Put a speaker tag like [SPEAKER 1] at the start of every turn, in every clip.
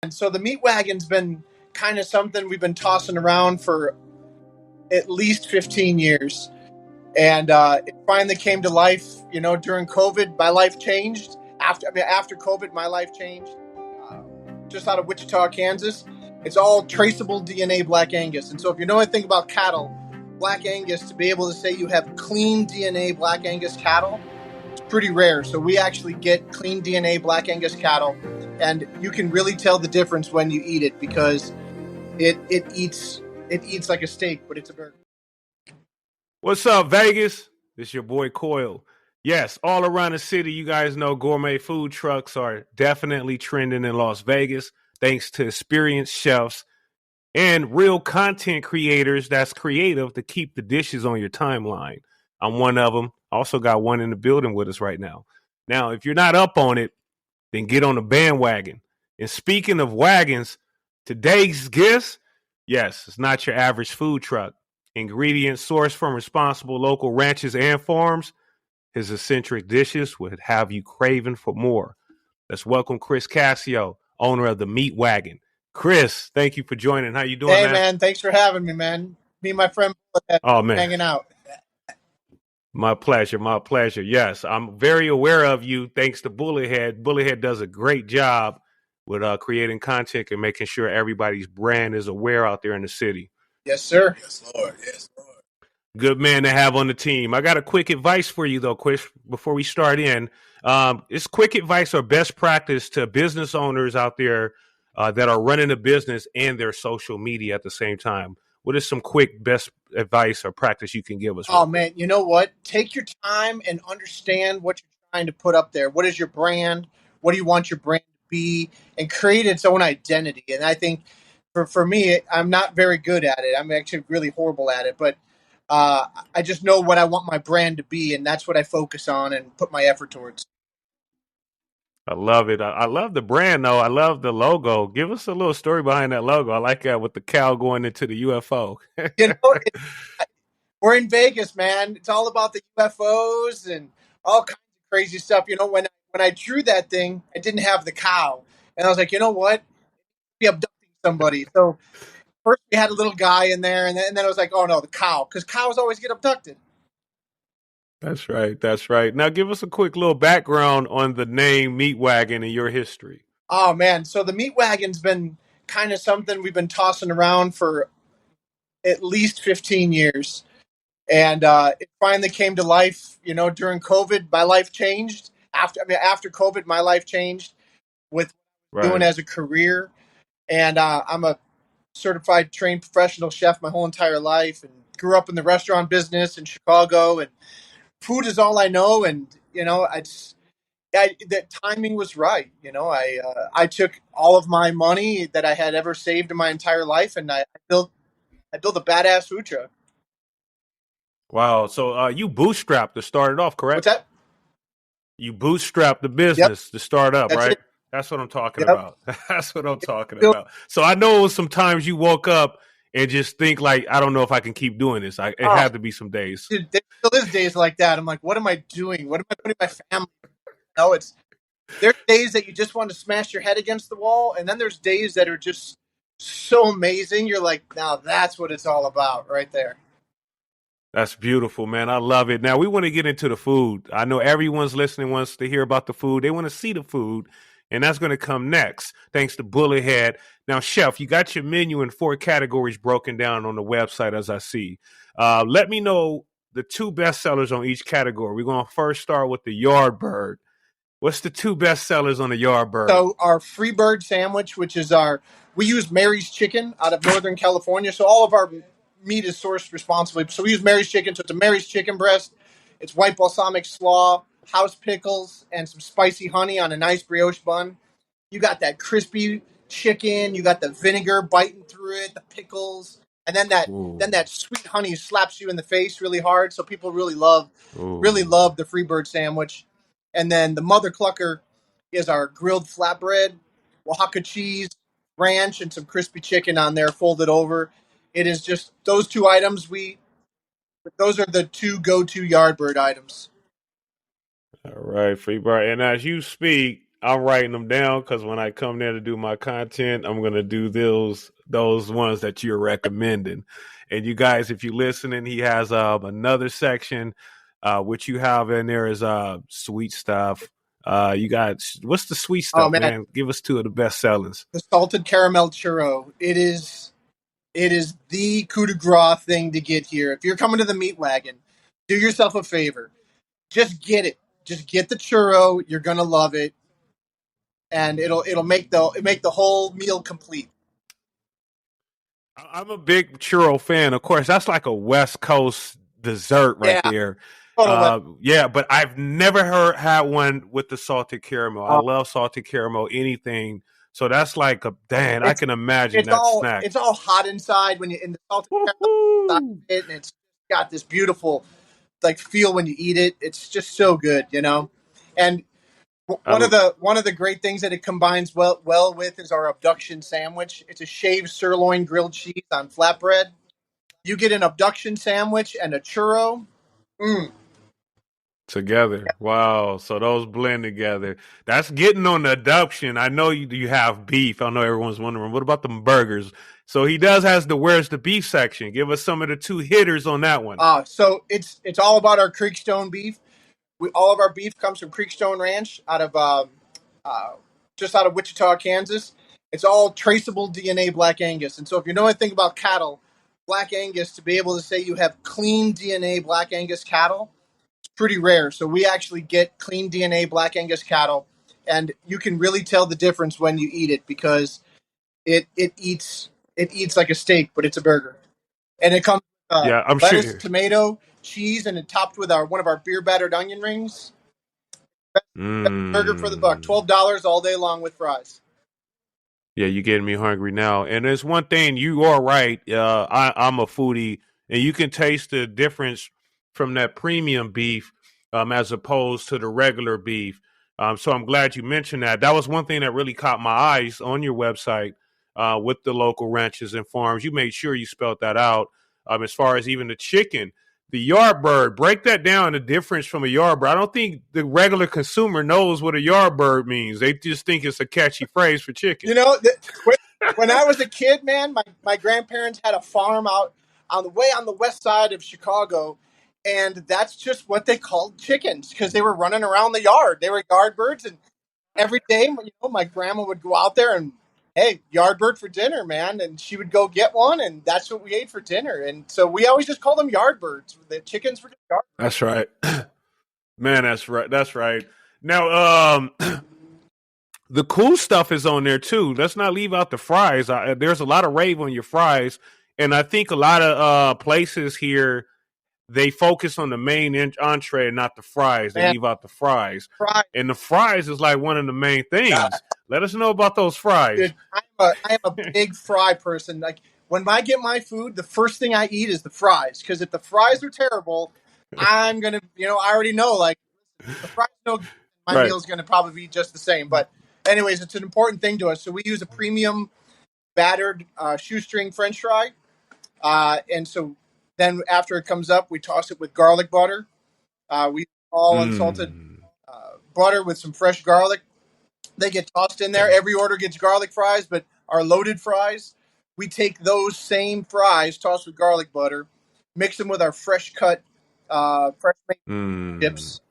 [SPEAKER 1] And so the Meat Wagon's been kind of something we've been tossing around for at least 15 years. And it finally came to life, during COVID. My life changed. After COVID, my life changed. Uh, just out of Wichita, Kansas. It's all traceable DNA Black Angus. And so if you know anything about cattle, Black Angus, to be able to say you have clean DNA Black Angus cattle, pretty rare. So we actually get clean DNA Black Angus cattle, and you can really tell the difference when you eat it because it eats like a steak, but it's a burger.
[SPEAKER 2] What's up, Vegas? It's your boy Coyle. Yes, all around the city, you guys know gourmet food trucks are definitely trending in Las Vegas, thanks to experienced chefs and real content creators that's creative to keep the dishes on your timeline. I'm one of them. Also got one in the building with us right now. Now, if you're not up on it, then get on the bandwagon. And speaking of wagons, today's guest, yes, it's not your average food truck. Ingredients sourced from responsible local ranches and farms. His eccentric dishes would have you craving for more. Let's welcome Chris Cascio, owner of the Meat Wagon. Chris, thank you for joining. How you doing,
[SPEAKER 1] Hey,
[SPEAKER 2] man?
[SPEAKER 1] man, thanks for having me, man. Me and my friend hanging out.
[SPEAKER 2] My pleasure, my pleasure. Yes, I'm very aware of you thanks to Bullethead. Bullethead does a great job with creating content and making sure everybody's brand is aware out there in the city.
[SPEAKER 1] Yes, sir.
[SPEAKER 3] Yes, Lord. Yes, Lord.
[SPEAKER 2] Good man to have on the team. I got a quick advice for you, though, Chris, before we start in. It's quick advice or best practice to business owners out there that are running a business and their social media at the same time. What is some quick best advice or practice you can give us?
[SPEAKER 1] Oh, man, you know what? Take your time and understand what you're trying to put up there. What is your brand? What do you want your brand to be? And create its own identity. And I think for me, I'm not very good at it. I'm actually really horrible at it. But I just know what I want my brand to be, and that's what I focus on and put my effort towards.
[SPEAKER 2] I love it. I love the brand, though. I love the logo. Give us a little story behind that logo. I like that with the cow going into the UFO.
[SPEAKER 1] We're in Vegas, man. It's all about the UFOs and all kinds of crazy stuff. When I drew that thing, I didn't have the cow, and I was like, you know what? Be abducting somebody. So first we had a little guy in there, and then I was like, oh no, the cow, because cows always get abducted.
[SPEAKER 2] That's right. That's right. Now give us a quick little background on the name Meat Wagon and your history.
[SPEAKER 1] Oh man, so the Meat Wagon's been kind of something we've been tossing around for at least 15 years. And it finally came to life, during COVID. My life changed. After COVID, my life changed with doing as a career. And I'm a certified trained professional chef my whole entire life and grew up in the restaurant business in Chicago. And food is all I know. And, the timing was right. I took all of my money that I had ever saved in my entire life, and I built a badass food truck.
[SPEAKER 2] Wow. So you bootstrapped to start it off, correct?
[SPEAKER 1] What's that?
[SPEAKER 2] You bootstrapped the business to start up, right?
[SPEAKER 1] It.
[SPEAKER 2] That's what I'm talking about. That's what I'm talking about. So I know sometimes you woke up and just think like, I don't know if I can keep doing this. It had to be some days.
[SPEAKER 1] Dude, there still is days like that. I'm like, what am I doing? What am I putting my family? There's days that you just want to smash your head against the wall, and then there's days that are just so amazing. You're like, now that's what it's all about right there.
[SPEAKER 2] That's beautiful, man. I love it. Now, we want to get into the food. I know everyone's listening wants to hear about the food. They want to see the food, and that's going to come next, thanks to Bullethead. Now, Chef, you got your menu in 4 categories broken down on the website, as I see. Let me know the 2 best sellers on each category. We're going to first start with the Yardbird. What's the 2 best sellers on the Yardbird?
[SPEAKER 1] So our Freebird sandwich, which is we use Mary's Chicken out of Northern California. So all of our meat is sourced responsibly. So we use Mary's Chicken. So it's a Mary's chicken breast. It's white balsamic slaw, house pickles, and some spicy honey on a nice brioche bun. You got that crispy chicken. You got the vinegar biting through it, the pickles, and then that sweet honey slaps you in the face really hard. So people really love the Freebird sandwich. And then the Mother Clucker is our grilled flatbread, Oaxaca cheese, ranch, and some crispy chicken on there folded over. It is just those 2 items. Those are the 2 go-to Yardbird items.
[SPEAKER 2] All right, Freebird. And as you speak, I'm writing them down because when I come there to do my content, I'm gonna do those ones that you're recommending. And you guys, if you're listening, he has another section, which you have in there is sweet stuff. You got what's the sweet
[SPEAKER 1] Oh
[SPEAKER 2] stuff,
[SPEAKER 1] man,
[SPEAKER 2] man? Give us two of the best sellers.
[SPEAKER 1] the salted caramel churro. It is the coup de grace thing to get here. If you're coming to the Meat Wagon, do yourself a favor. Just get it. Just get the churro. You're gonna love it, and it'll make the whole meal complete.
[SPEAKER 2] I'm a big churro fan. Of course, that's like a West Coast dessert right
[SPEAKER 1] Yeah,
[SPEAKER 2] there.
[SPEAKER 1] total West.
[SPEAKER 2] Yeah, but I've never had one with the salted caramel. I
[SPEAKER 1] Uh,
[SPEAKER 2] love salted caramel, anything. So that's like a dang. I
[SPEAKER 1] it's
[SPEAKER 2] can imagine
[SPEAKER 1] it's
[SPEAKER 2] that
[SPEAKER 1] all
[SPEAKER 2] snack.
[SPEAKER 1] it's all hot inside when you in the salted caramel inside of
[SPEAKER 2] Woo-hoo!
[SPEAKER 1] it, and it's got this beautiful like feel when you eat it. It's just so good, you know. And
[SPEAKER 2] I,
[SPEAKER 1] one of the great things that it combines well with is our abduction sandwich. It's a shaved sirloin grilled cheese on flatbread. You get an abduction sandwich and a churro. Mm.
[SPEAKER 2] Together. Wow. So those blend together. That's getting on the adoption. I know you have beef. I know everyone's wondering, what about them burgers? So he does has the where's the beef section. Give us some of the two hitters on that one.
[SPEAKER 1] So it's all about our Creekstone beef. All of our beef comes from Creekstone Ranch out of uh, just out of Wichita, Kansas. It's all traceable DNA Black Angus, and so if you know anything about cattle, Black Angus, to be able to say you have clean DNA Black Angus cattle, pretty rare. So we actually get clean DNA Black Angus cattle, and you can really tell the difference when you eat it because it eats like a steak, but it's a burger, and it comes with
[SPEAKER 2] Yeah, I'm
[SPEAKER 1] lettuce,
[SPEAKER 2] sure.
[SPEAKER 1] tomato, cheese, and it topped with our one of our beer battered onion rings. Best burger for the buck,
[SPEAKER 2] Mm.
[SPEAKER 1] $12 all day long with fries.
[SPEAKER 2] Yeah, you're getting me hungry now. And there's one thing, you are right. I'm a foodie, and you can taste the difference from that premium beef as opposed to the regular beef. So I'm glad you mentioned that. That was one thing that really caught my eyes on your website with the local ranches and farms. You made sure you spelled that out as far as even the chicken. The yard bird, break that down, the difference from a yard bird. I don't think the regular consumer knows what a yard bird means. They just think it's a catchy phrase for chicken.
[SPEAKER 1] You know, when I was a kid, man, my grandparents had a farm out on the west side of Chicago, and that's just what they called chickens because they were running around the yard. They were yard birds, and every day, my grandma would go out there and, hey, yard bird for dinner, man, and she would go get one, and that's what we ate for dinner. And so we always just call them yard birds. The chickens were just yard.
[SPEAKER 2] That's right. Man, that's right. That's right. Now, the cool stuff is on there too. Let's not leave out the fries. There's a lot of rave on your fries, and I think a lot of places here they focus on the main entree and not the fries. They
[SPEAKER 1] Man,
[SPEAKER 2] leave out the fries,
[SPEAKER 1] fries.
[SPEAKER 2] and the fries is like one of the main things. Let us know about those fries.
[SPEAKER 1] Dude, I am a big fry person. Like when I get my food, the first thing I eat is the fries. Because if the fries are terrible, I'm gonna, I already know. Like the fries no good, my
[SPEAKER 2] Right.
[SPEAKER 1] meal's gonna probably be just the same. But anyways, it's an important thing to us. So we use a premium battered shoestring French fry, and so then after it comes up, we toss it with garlic butter. We all unsalted
[SPEAKER 2] Mm.
[SPEAKER 1] butter with some fresh garlic. They get tossed in there. Every order gets garlic fries, but our loaded fries, we take those same fries tossed with garlic butter, mix them with our fresh cut, fresh made
[SPEAKER 2] Mm.
[SPEAKER 1] chips.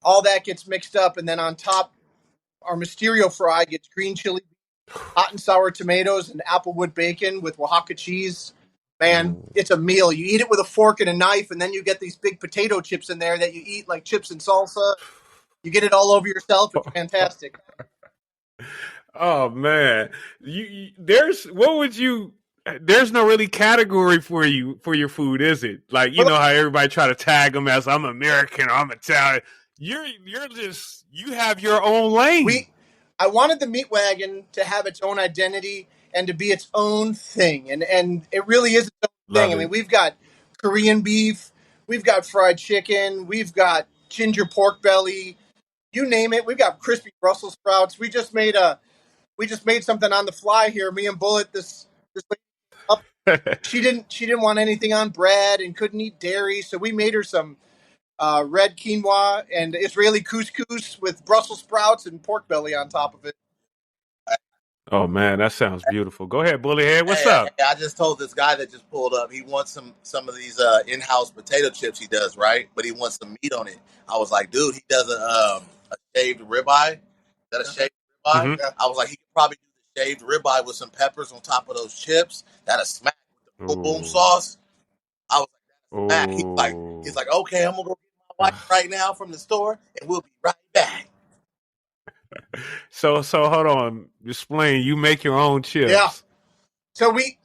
[SPEAKER 1] All that gets mixed up, and then on top, our Mysterio fry gets green chili, hot and sour tomatoes, and applewood bacon with Oaxaca cheese. Man,
[SPEAKER 2] Ooh.
[SPEAKER 1] it's a meal. You eat it with a fork and a knife, and then you get these big potato chips in there that you eat like chips and salsa. You get it all over yourself. It's fantastic.
[SPEAKER 2] Oh man, there's what would you? There's no really category for you for your food, is it? Like you
[SPEAKER 1] Well,
[SPEAKER 2] know how everybody try to tag them as I'm American or I'm Italian. You're just you have your own lane.
[SPEAKER 1] we I wanted the Meat Wagon to have its own identity and to be its own thing, and it really is its own thing.
[SPEAKER 2] Love
[SPEAKER 1] I mean,
[SPEAKER 2] it.
[SPEAKER 1] we've got Korean beef, we've got fried chicken, we've got ginger pork belly, you name it. We've got crispy Brussels sprouts. We just made something on the fly here. Me and Bullet, this lady up. She didn't want anything on bread and couldn't eat dairy, so we made her some red quinoa, and Israeli couscous with Brussels sprouts and pork belly on top of it.
[SPEAKER 2] Oh man, that sounds beautiful. Go ahead, Bullyhead. What's
[SPEAKER 3] Hey,
[SPEAKER 2] up?
[SPEAKER 3] I just told this guy that just pulled up. He wants some of these in-house potato chips. He does, right, but he wants some meat on it. I was like, dude, he does a shaved ribeye. Is that a shaved ribeye?
[SPEAKER 2] Mm-hmm.
[SPEAKER 3] Yeah. I was like, he could probably do the shaved ribeye with some peppers on top of those chips. That'll smack with the boom boom
[SPEAKER 2] Ooh.
[SPEAKER 3] sauce. I was like, that'll smack.
[SPEAKER 2] Ooh.
[SPEAKER 3] He's like, okay, I'm gonna go get my wife right now from the store, and we'll be right back.
[SPEAKER 2] So hold on. Explain. You make your own chips.
[SPEAKER 1] Yeah. So we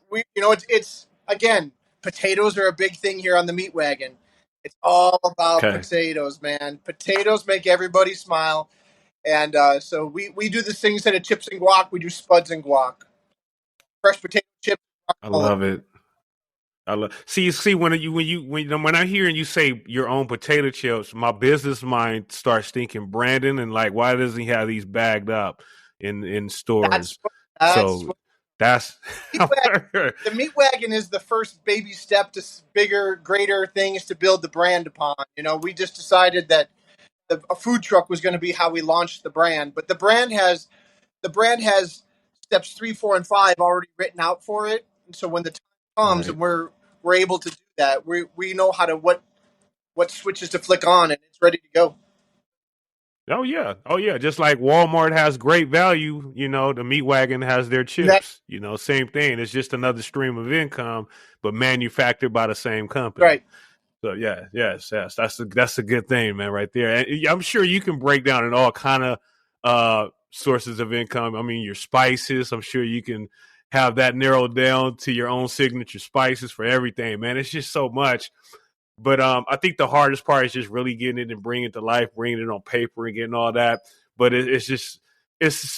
[SPEAKER 1] it's again, potatoes are a big thing here on the Meat Wagon. It's all about potatoes, man. Potatoes make everybody smile. And so we do the things instead of chips and guac, we do spuds and guac. Fresh potato chips.
[SPEAKER 2] I love it. See when I hear you say your own potato chips, my business mind starts thinking Brandon and like, why doesn't he have these bagged up in stores? That's
[SPEAKER 1] the Meat Wagon is the first baby step to bigger, greater things to build the brand upon. You know, we just decided that a food truck was going to be how we launched the brand, but the brand has steps 3, 4, and 5 already written out for it. And so when the time comes and we're able to do that, we know how to what switches to flick on, and it's ready to go.
[SPEAKER 2] Oh yeah. Just like Walmart has great value, the Meat Wagon has their chips. Same thing. It's just another stream of income, but manufactured by the same company.
[SPEAKER 1] Right.
[SPEAKER 2] So yes. That's a good thing, man, right there. And I'm sure you can break down in all kind of sources of income. I mean, your spices. I'm sure you can have that narrowed down to your own signature spices for everything, man. It's just so much. But I think the hardest part is just really getting it and bringing it to life, bringing it on paper and getting all that. But it's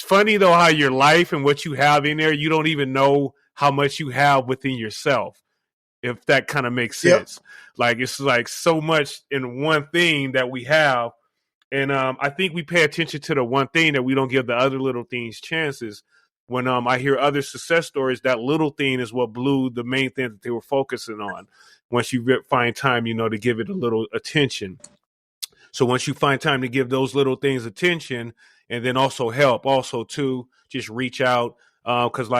[SPEAKER 2] funny, though, how your life and what you have in there, you don't even know how much you have within yourself, if that kind of makes sense. Yep. Like, it's like so much in one thing that we have. And I think we pay attention to the one thing that we don't give the other little things chances. When I hear other success stories, that little thing is what blew the main thing that they were focusing on. Once you find time, to give it a little attention. So once you find time to give those little things attention, and then also help, also too, just reach out. Because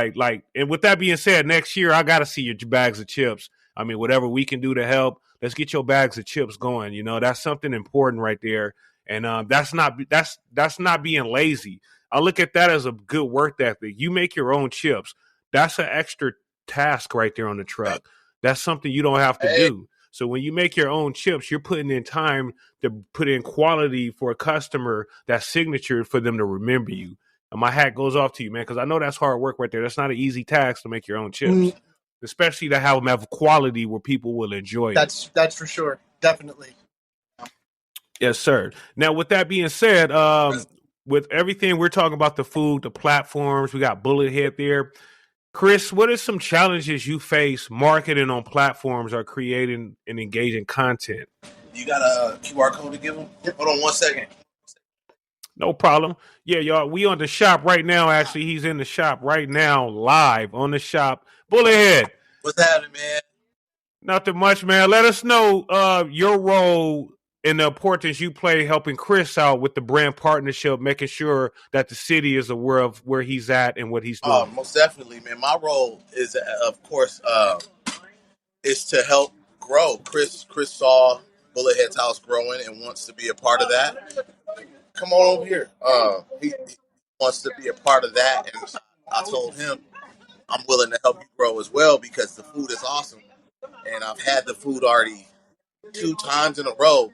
[SPEAKER 2] and with that being said, next year I got to see your bags of chips. I mean, whatever we can do to help, let's get your bags of chips going. That's something important right there. And that's not being lazy. I look at that as a good work ethic. You make your own chips. That's an extra task right there on the truck. That's something you don't have to do. So when you make your own chips, you're putting in time to put in quality for a customer, that's signature for them to remember you. And my hat goes off to you, man, because I know that's hard work right there. That's not an easy task to make your own chips, especially to have them have quality where people will enjoy it.
[SPEAKER 1] That's for sure. Definitely.
[SPEAKER 2] Yes, sir. Now, with that being said, with everything we're talking about, the food, the platforms, we got Bullethead there. Chris, what are some challenges you face marketing on platforms or creating and engaging content?
[SPEAKER 3] You got a QR code to give them? Hold on 1 second.
[SPEAKER 2] No problem. Yeah, y'all, we on the shop right now. Actually, he's in the shop right now, live on the shop. Bullethead.
[SPEAKER 3] What's happening, man?
[SPEAKER 2] Nothing much, man. Let us know your role and the importance you play helping Chris out with the brand partnership, making sure that the city is aware of where he's at and what he's doing.
[SPEAKER 3] Most definitely, man. My role is, of course, is to help grow. Chris saw Bullethead's house growing and wants to be a part of that. Come on over here. He wants to be a part of that, and I told him I'm willing to help you grow as well because the food is awesome, and I've had the food already 2 times in a row,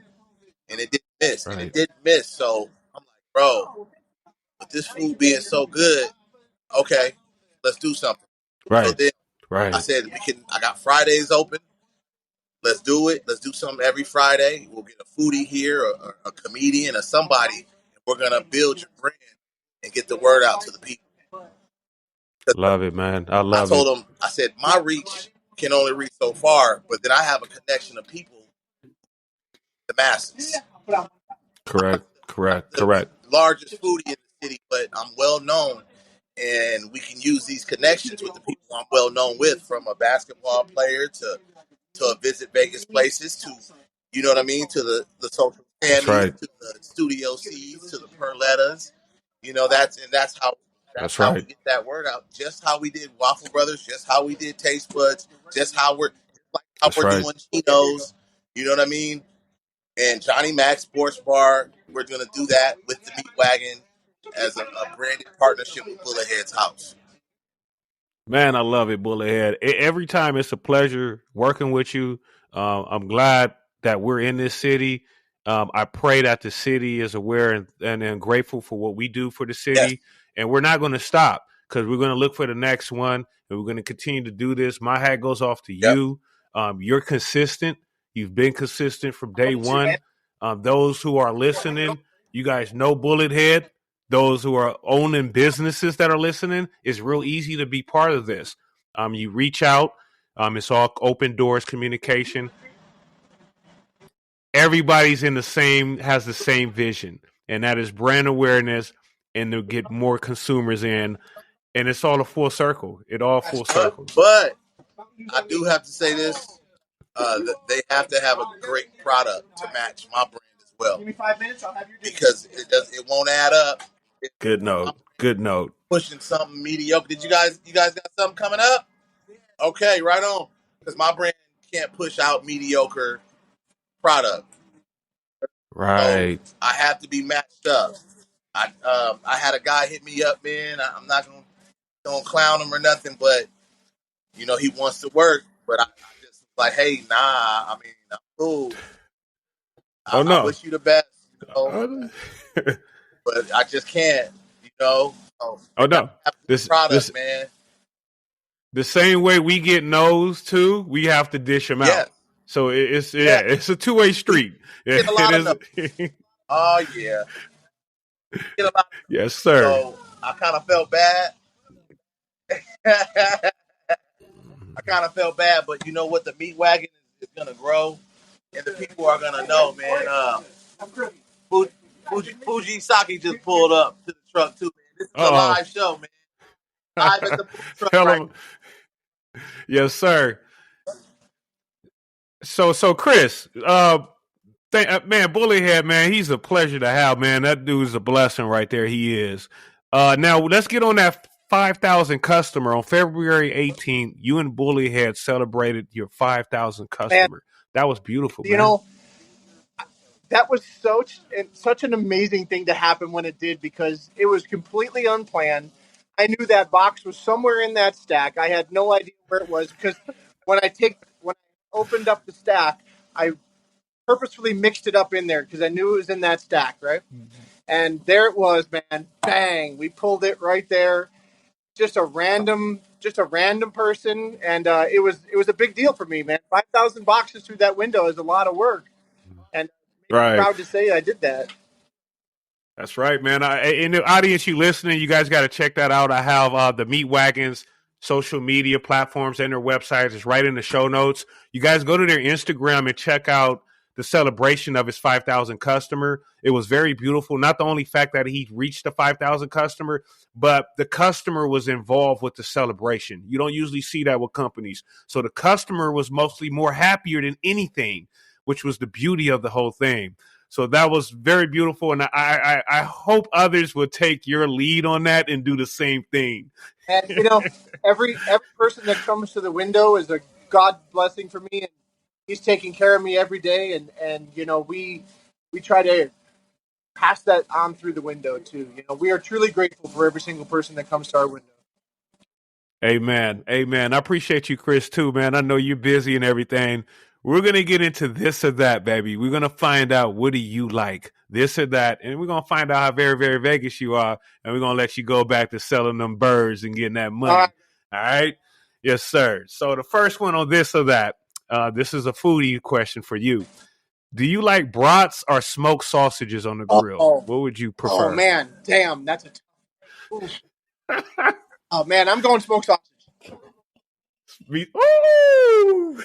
[SPEAKER 3] and it didn't miss. Right. And it didn't miss. So I'm like, bro, with this food being so good, okay, let's do something.
[SPEAKER 2] Right. So
[SPEAKER 3] then I said I got Fridays open. Let's do it. Let's do something every Friday. We'll get a foodie here, or a comedian, or somebody, and we're gonna build your brand and get the word out to the people.
[SPEAKER 2] Love it, man. I
[SPEAKER 3] told him, I said, my reach can only reach so far, but then I have a connection of people, the masses.
[SPEAKER 2] Correct.
[SPEAKER 3] Largest foodie in the city, but I'm well known, and we can use these connections with the people I'm well known with, from a basketball player to Visit Vegas places to You know what I mean? To the social
[SPEAKER 2] That's
[SPEAKER 3] Sammys,
[SPEAKER 2] right.
[SPEAKER 3] to the Studio C's, to the Perlettas. You know, that's
[SPEAKER 2] That's
[SPEAKER 3] how we
[SPEAKER 2] right.
[SPEAKER 3] get that word out. Just how we did Waffle Brothers, just how we did Taste Buds, just like how
[SPEAKER 2] That's
[SPEAKER 3] we're
[SPEAKER 2] right.
[SPEAKER 3] doing Chinos. You know what I mean? And Johnny Mac's Sports Bar, we're gonna do that with the Meat Wagon as a branded partnership with Bullethead's House.
[SPEAKER 2] Man, I love it, Bullethead. Every time it's a pleasure working with you. I'm glad that we're in this city. I pray that the city is aware and grateful for what we do for the
[SPEAKER 3] Yes.
[SPEAKER 2] city. And we're not going to stop because we're going to look for the next one and we're going to continue to do this. My hat goes off to
[SPEAKER 3] Yep.
[SPEAKER 2] you. You're consistent. You've been consistent from
[SPEAKER 1] I love
[SPEAKER 2] day
[SPEAKER 1] you too, man.
[SPEAKER 2] one. Those who are listening, you guys know Bullethead. Those who are owning businesses that are listening, it's real easy to be part of this. You reach out. It's all open doors communication. Everybody's has the same vision, and that is brand awareness and to get more consumers in. And it's all a full circle. It all full circles.
[SPEAKER 3] But I do have to say this: that they have to have a great product to match my brand as well.
[SPEAKER 1] Give me 5 minutes. I'll have your drink.
[SPEAKER 3] Because it won't add up.
[SPEAKER 2] Good
[SPEAKER 3] I'm
[SPEAKER 2] note. Good note.
[SPEAKER 3] pushing something mediocre. Did you guys got something coming up? Okay, right on. Because my brand can't push out mediocre product, so
[SPEAKER 2] Right.
[SPEAKER 3] I have to be matched up. I had a guy hit me up, man. I'm not gonna clown him or nothing, but he wants to work. But I just like, hey, nah. I mean, I'm cool.
[SPEAKER 2] Oh
[SPEAKER 3] I
[SPEAKER 2] no.
[SPEAKER 3] wish you the best,
[SPEAKER 2] Oh
[SPEAKER 3] but I just can't. So they got to
[SPEAKER 2] no.
[SPEAKER 3] have a good
[SPEAKER 2] This
[SPEAKER 3] product,
[SPEAKER 2] this
[SPEAKER 3] man.
[SPEAKER 2] the same way we get no's too, we have to dish them
[SPEAKER 3] Yes,
[SPEAKER 2] out. So
[SPEAKER 3] yes.
[SPEAKER 2] it's a two-way
[SPEAKER 3] We
[SPEAKER 2] street.
[SPEAKER 3] get a
[SPEAKER 2] It
[SPEAKER 3] lot of
[SPEAKER 2] is.
[SPEAKER 3] no's. Oh yeah, get a lot.
[SPEAKER 2] Yes, sir.
[SPEAKER 3] So I kind of felt bad. I kind of felt bad, but you know what? The Meat Wagon is gonna grow, and the people are gonna know, man. Fuji Saki just pulled up to the truck too, man. This is a
[SPEAKER 2] Oh,
[SPEAKER 3] live show, man. Live at the food truck
[SPEAKER 2] tell
[SPEAKER 3] right
[SPEAKER 2] them. Yes, sir. So Chris, man, Bullyhead, man, he's a pleasure to have, man. That dude's a blessing right there. He is. Now let's get on that 5,000 customer on February 18th. You and Bullyhead celebrated your 5,000
[SPEAKER 1] Man,
[SPEAKER 2] customer. That was beautiful,
[SPEAKER 1] you
[SPEAKER 2] man.
[SPEAKER 1] know, that was such an amazing thing to happen when it did because it was completely unplanned. I knew that box was somewhere in that stack. I had no idea where it was because when I opened up the stack, I purposefully mixed it up in there because I knew it was in that stack, right? And there it was, man. Bang! We pulled it right there. Just a random person, and it was a big deal for me, man. 5,000 boxes through that window is a lot of work, and I'm
[SPEAKER 2] Right.
[SPEAKER 1] proud to say I did that.
[SPEAKER 2] That's right, man. In the audience, you listening, you guys got to check that out. I have the Meat Wagons social media platforms and their websites. It's right in the show notes. You guys go to their Instagram and check out the celebration of his 5,000 customer. It was very beautiful. Not the only fact that he reached the 5,000 customer, but the customer was involved with the celebration. You don't usually see that with companies. So the customer was mostly more happier than anything, which was the beauty of the whole thing. So that was very beautiful, and I hope others will take your lead on that and do the same thing.
[SPEAKER 1] And every person that comes to the window is a God blessing for me, and He's taking care of me every day. And we try to pass that on through the window too. We are truly grateful for every single person that comes to our window.
[SPEAKER 2] Amen. Amen. I appreciate you, Chris, too, man. I know you're busy and everything. We're going to get into this or that, baby. We're going to find out what do you like, this or that. And we're going to find out how very, very Vegas you are. And we're going to let you go back to selling them birds and getting that
[SPEAKER 1] All
[SPEAKER 2] money.
[SPEAKER 1] right.
[SPEAKER 2] All right? Yes, sir. So the first one on this or that, this is a foodie question for you. Do you like brats or smoked sausages on the grill?
[SPEAKER 1] Oh,
[SPEAKER 2] What would you
[SPEAKER 1] oh
[SPEAKER 2] prefer?
[SPEAKER 1] man, damn, that's a. Oh man, I'm going smoked sausage.
[SPEAKER 2] Ooh,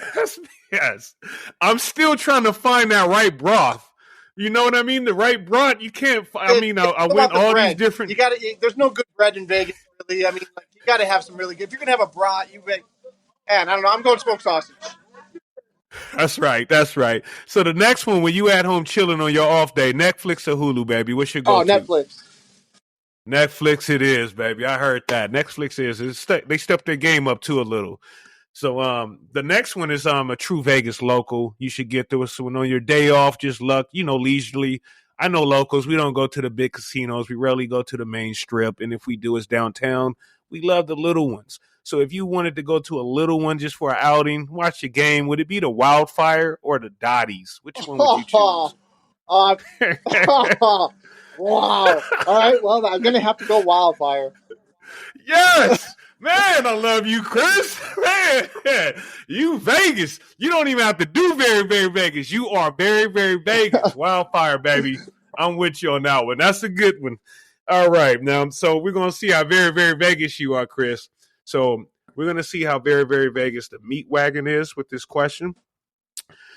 [SPEAKER 2] yes. I'm still trying to find that right broth. You know what I mean? The right broth. You can't.
[SPEAKER 1] It's
[SPEAKER 2] I
[SPEAKER 1] all
[SPEAKER 2] went
[SPEAKER 1] about the
[SPEAKER 2] all these
[SPEAKER 1] bread.
[SPEAKER 2] different.
[SPEAKER 1] You got to. There's no good bread in Vegas, really. I mean, like you got to have some really good. If you're gonna have a brat, man, I don't know. I'm going smoked sausage.
[SPEAKER 2] That's right. That's right. So the next one, when you at home chilling on your off day, Netflix or Hulu, baby, what's your
[SPEAKER 1] Oh,
[SPEAKER 2] go-to?
[SPEAKER 1] Netflix.
[SPEAKER 2] Netflix it is, baby. I heard that. Netflix is. They stepped their game up too a little. So the next one is a true Vegas local. You should get through it. So when on your day off, just luck, leisurely. I know locals, we don't go to the big casinos. We rarely go to the main strip. And if we do, it's downtown. We love the little ones. So if you wanted to go to a little one just for an outing, watch the game, would it be the Wildfire or the Dotties? Which one would you choose?
[SPEAKER 1] Wow. All right. Well, I'm going to have to go Wildfire.
[SPEAKER 2] Yes. Man, I love you, Chris. Man, you Vegas. You don't even have to do very, very Vegas. You are very, very Vegas. Wildfire, baby. I'm with you on that one. That's a good one. All right. Now, so we're going to see how very, very Vegas you are, Chris. So we're going to see how very, very Vegas the Meat Wagon is with this question.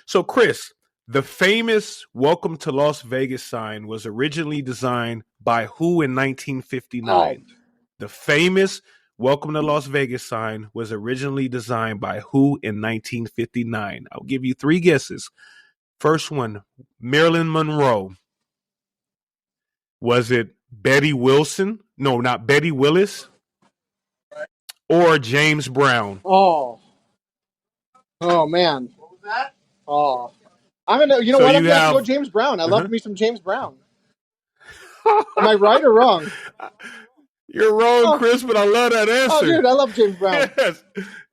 [SPEAKER 2] So, Chris, the famous Welcome to Las Vegas sign was originally designed by who in 1959?
[SPEAKER 1] Oh.
[SPEAKER 2] The famous Welcome to Las Vegas sign was originally designed by who in 1959? I'll give you three guesses. First one, Marilyn Monroe. Was it Betty Wilson? No, not Betty Willis. Or James Brown?
[SPEAKER 1] Oh, man. What was that? Oh. I'm going to,
[SPEAKER 2] So
[SPEAKER 1] what? I'm going to have to go James Brown. I love me some James Brown. Am I right or wrong?
[SPEAKER 2] You're wrong, Chris, but I love that answer.
[SPEAKER 1] Oh, dude, I love James Brown.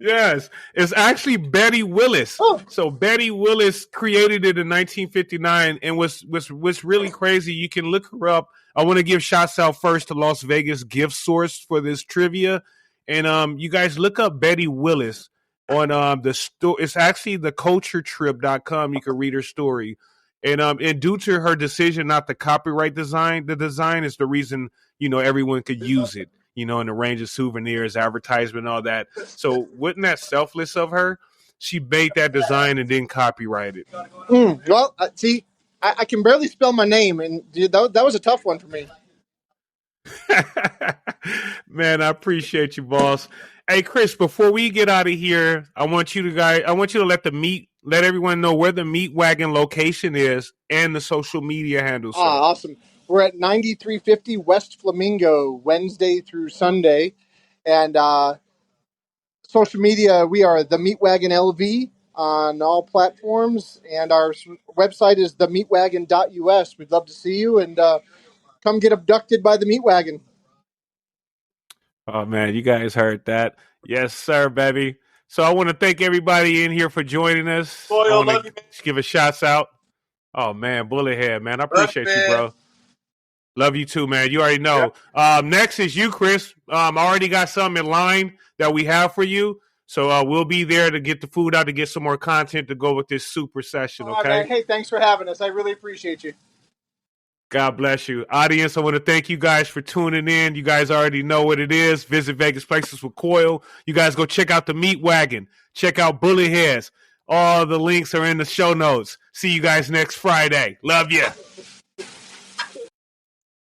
[SPEAKER 2] Yes. It's actually Betty Willis.
[SPEAKER 1] Oh.
[SPEAKER 2] So Betty Willis created it in 1959, and what's really crazy, you can look her up. I want to give shots out first to Las Vegas Gift Source for this trivia. And you guys look up Betty Willis on the store. It's actually theculturetrip.com. You can read her story. And due to her decision not to copyright the design is the reason, everyone could use it, in a range of souvenirs, advertisement, all that. So wasn't that selfless of her? She made that design and didn't copyright it.
[SPEAKER 1] Well, see, I can barely spell my name, and dude, that was a tough one for me.
[SPEAKER 2] Man, I appreciate you, boss. Hey, Chris, before we get out of here, I want you to let everyone know where the Meat Wagon location is and the social media handles.
[SPEAKER 1] Awesome. We're at 9350 West Flamingo, Wednesday through Sunday. And social media, we are the Meat Wagon LV on all platforms. And our website is themeatwagon.us. We'd love to see you and come get abducted by the Meat Wagon.
[SPEAKER 2] Oh, man, you guys heard that. Yes, sir, baby. So I want to thank everybody in here for joining us.
[SPEAKER 3] Boy,
[SPEAKER 2] I want to give a shout out. Oh, man, Bullethead, man. I appreciate you, bro. Love you too, man. You already know. Yep. Next is you, Chris. I already got something in line that we have for you. So we'll be there to get the food out, to get some more content to go with this super session, okay?
[SPEAKER 1] Man. Hey, thanks for having us. I really appreciate you.
[SPEAKER 2] God bless you. Audience, I want to thank you guys for tuning in. You guys already know what it is. Visit Vegas Places with Coyle. You guys go check out the Meat Wagon. Check out Bulletheads. All the links are in the show notes. See you guys next Friday. Love ya.